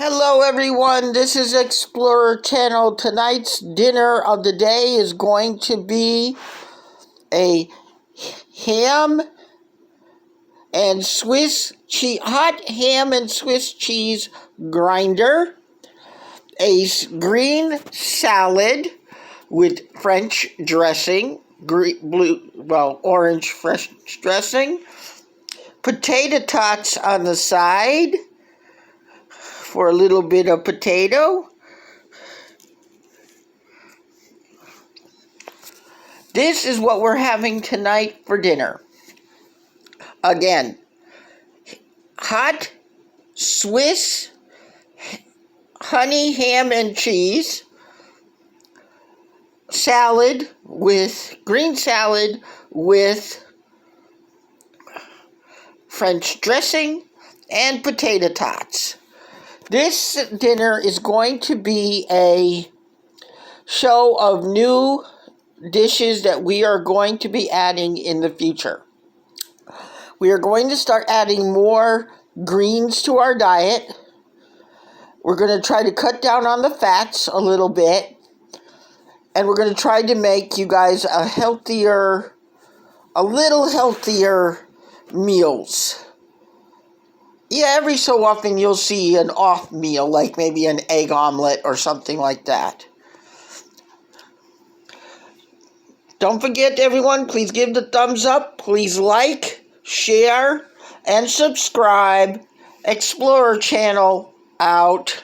Hello everyone, this is Explorer Channel. Tonight's dinner of the day is going to be a ham and Swiss cheese, hot ham and Swiss cheese grinder, a green salad with French dressing, orange French dressing, potato tots on the side for a little bit of potato. This is what we're having tonight for dinner. Again, hot Swiss honey ham and cheese salad with green salad with French dressing and potato tots. This dinner is going to be a show of new dishes that we are going to be adding in the future. We are going to start adding more greens to our diet. We're going to try to cut down on the fats a little bit. And we're going to try to make you guys a little healthier meals. Yeah, every so often you'll see an off meal, like maybe an egg omelet or something like that. Don't forget, everyone, please give the thumbs up. Please like, share, and subscribe. Explorer Channel out.